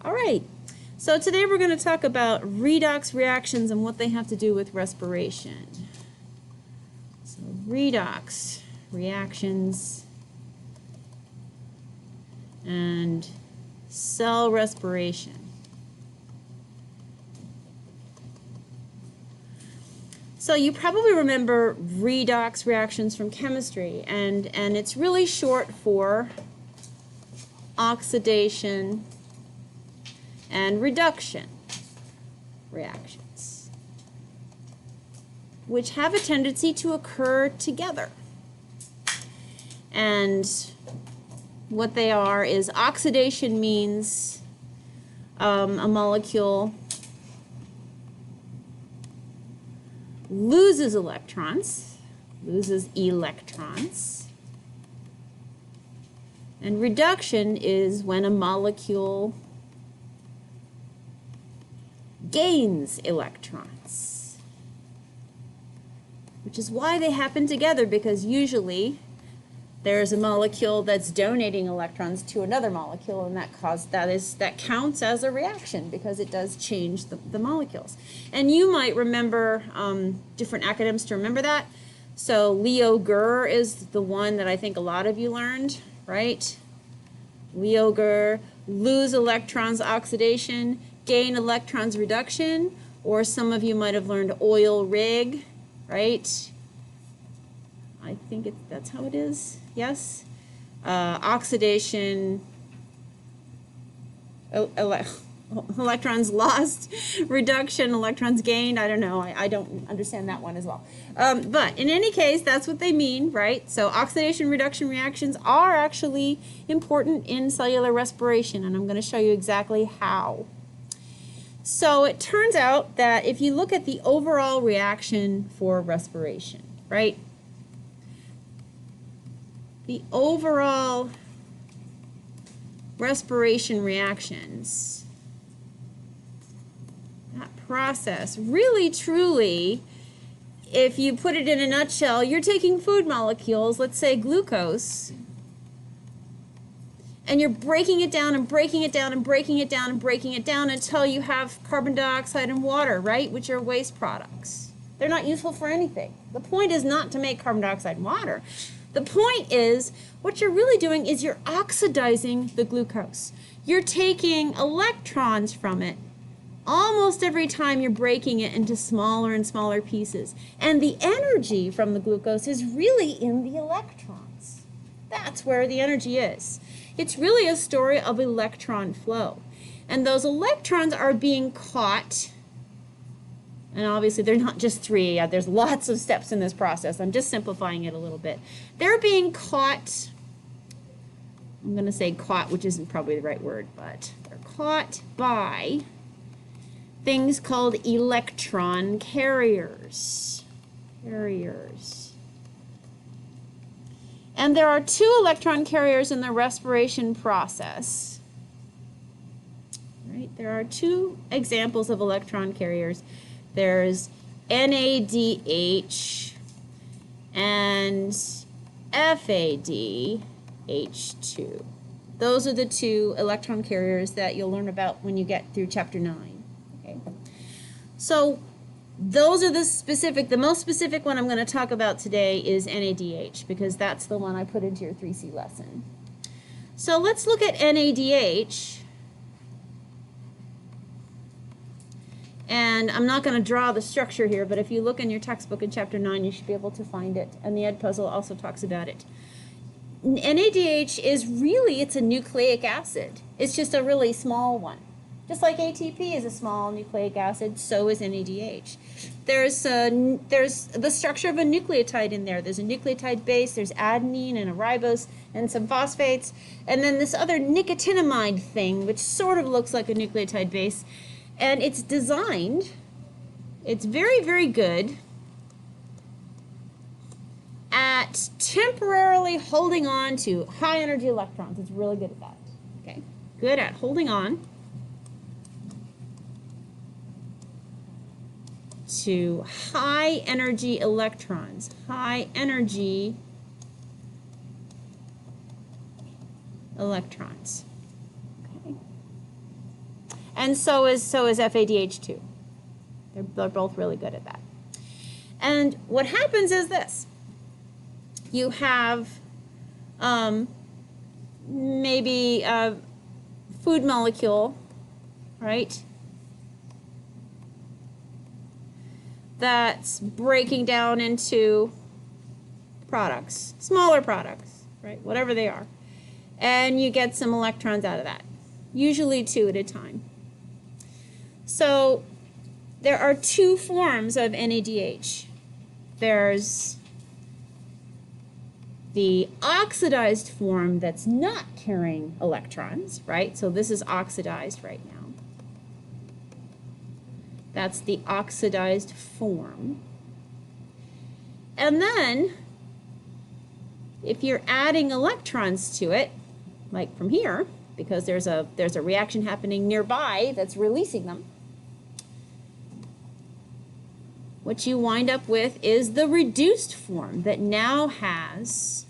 All right, so today we're going to talk about redox reactions and what they have to do with respiration. So redox reactions and cell respiration. So you probably remember redox reactions from chemistry, and it's really short for oxidation and reduction reactions, which have a tendency to occur together. And what they are is oxidation means a molecule loses electrons, and reduction is when a molecule gains electrons, which is why they happen together, because usually there's a molecule that's donating electrons to another molecule, and that counts as a reaction because it does change the molecules. And you might remember different acronyms to remember that. So Leo-Ger is the one that I think a lot of you learned, right? Leo-Ger, lose electrons oxidation, gain electrons reduction, or some of you might have learned oil rig, right? I think that's how it is. Yes. Oxidation, electrons lost, reduction, electrons gained. I don't know. I don't understand that one as well. But in any case, that's what they mean, right? So oxidation reduction reactions are actually important in cellular respiration, and I'm going to show you exactly how. So it turns out that if you look at the overall reaction for respiration, right? The overall respiration reactions, that process, really truly, if you put it in a nutshell, you're taking food molecules, let's say glucose, and you're breaking it down and breaking it down and breaking it down and breaking it down until you have carbon dioxide and water, right, which are waste products. They're not useful for anything. The point is not to make carbon dioxide and water. The point is, what you're really doing is you're oxidizing the glucose. You're taking electrons from it almost every time you're breaking it into smaller and smaller pieces. And the energy from the glucose is really in the electrons. That's where the energy is. It's really a story of electron flow. And those electrons are being caught. And obviously, they're not just three. There's lots of steps in this process. I'm just simplifying it a little bit. They're being caught, I'm going to say caught, which isn't probably the right word, but they're caught by things called electron carriers. And there are two electron carriers in the respiration process. Right? There are two examples of electron carriers. There's NADH and FADH2. Those are the two electron carriers that you'll learn about when you get through Chapter 9. Okay. So those are the most specific one I'm going to talk about today is NADH, because that's the one I put into your 3C lesson. So let's look at NADH. And I'm not going to draw the structure here, but if you look in your textbook in Chapter 9, you should be able to find it. And the Ed Puzzle also talks about it. NADH is really, it's a nucleic acid. It's just a really small one. Just like ATP is a small nucleic acid, so is NADH. There's the structure of a nucleotide in there. There's a nucleotide base, there's adenine and a ribose and some phosphates, and then this other nicotinamide thing, which sort of looks like a nucleotide base. And it's designed, it's very, very good at temporarily holding on to high energy electrons. It's really good at that. Okay, good at holding on to high energy electrons, high energy electrons. Okay. And so is FADH2. They're both really good at that. And what happens is this. You have maybe a food molecule, right, that's breaking down into products, smaller products, right, whatever they are. And you get some electrons out of that, usually 2 at a time. So there are 2 forms of NADH. There's the oxidized form that's not carrying electrons, right? So this is oxidized right now. That's the oxidized form. And then, if you're adding electrons to it, like from here, because there's a reaction happening nearby that's releasing them, what you wind up with is the reduced form that now has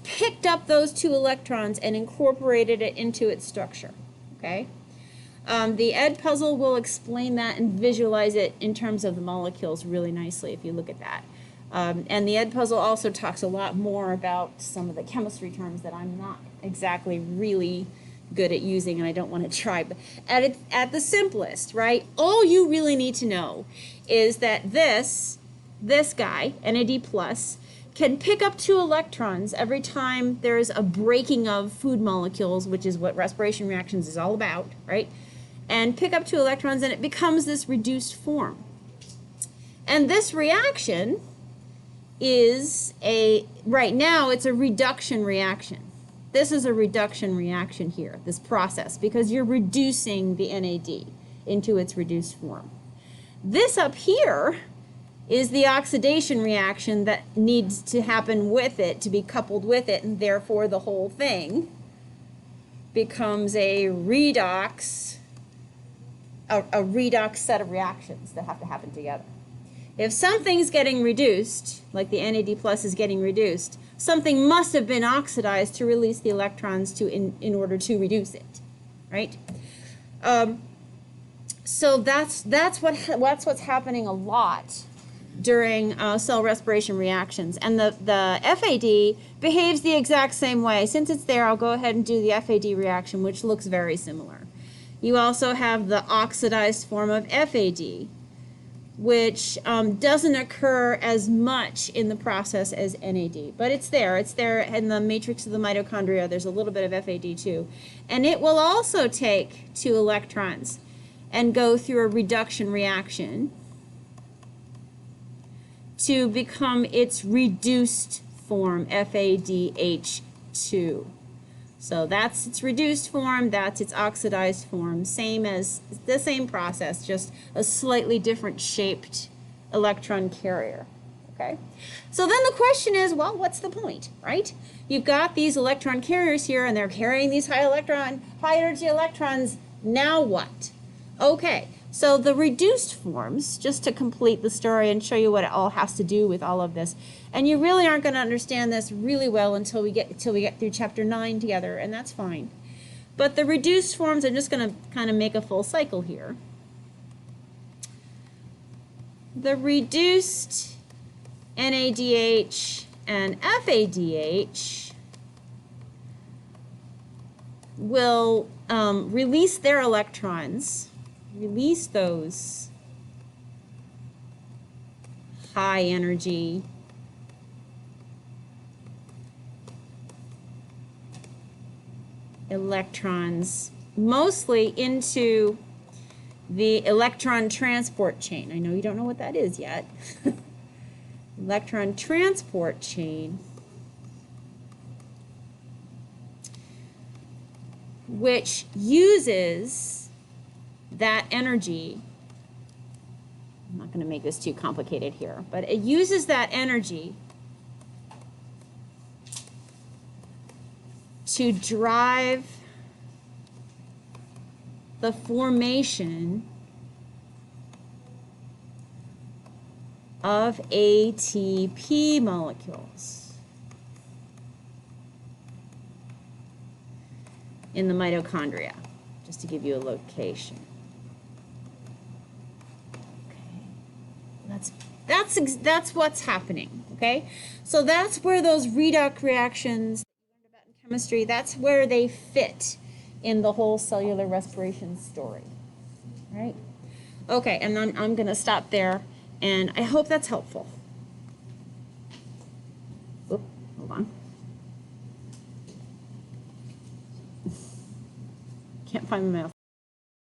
picked up those 2 electrons and incorporated it into its structure, okay? The Ed puzzle will explain that and visualize it in terms of the molecules really nicely if you look at that. And the Ed puzzle also talks a lot more about some of the chemistry terms that I'm not exactly really good at using, and I don't want to try. But at the simplest, right, all you really need to know is that this guy, NAD+, can pick up 2 electrons every time there's a breaking of food molecules, which is what respiration reactions is all about, right? And pick up 2 electrons, and it becomes this reduced form. And this reaction is right now it's a reduction reaction. This is a reduction reaction here, this process, because you're reducing the NAD into its reduced form. This up here is the oxidation reaction that needs to happen with it, to be coupled with it, and therefore the whole thing becomes a redox set of reactions that have to happen together. If something's getting reduced, like the NAD+ is getting reduced, something must have been oxidized to release the electrons in order to reduce it, right? So that's what's happening a lot during cell respiration reactions. And the FAD behaves the exact same way. Since it's there, I'll go ahead and do the FAD reaction, which looks very similar. You also have the oxidized form of FAD, which doesn't occur as much in the process as NAD. But it's there. It's there in the matrix of the mitochondria. There's a little bit of FAD too. And it will also take 2 electrons and go through a reduction reaction to become its reduced form, FADH2. So that's its reduced form, that's its oxidized form, the same process, just a slightly different shaped electron carrier, okay? So then the question is, well, what's the point, right? You've got these electron carriers here, and they're carrying these high energy electrons, now what? Okay, so the reduced forms, just to complete the story and show you what it all has to do with all of this, and you really aren't going to understand this really well until we get through chapter 9 together, and that's fine. But the reduced forms, I'm just going to kind of make a full cycle here. The reduced NADH and FADH will release their electrons, release those high energy electrons, mostly into the electron transport chain. I know you don't know what that is yet. Electron transport chain, which uses that energy. I'm not going to make this too complicated here, but it uses that energy to drive the formation of ATP molecules in the mitochondria, just to give you a location. Okay, that's what's happening. Okay, so that's where those redox reactions that you learned about in chemistry, that's where they fit in the whole cellular respiration story. Right? Okay, and I'm going to stop there, and I hope that's helpful. Oop, hold on. Can't find my mouse.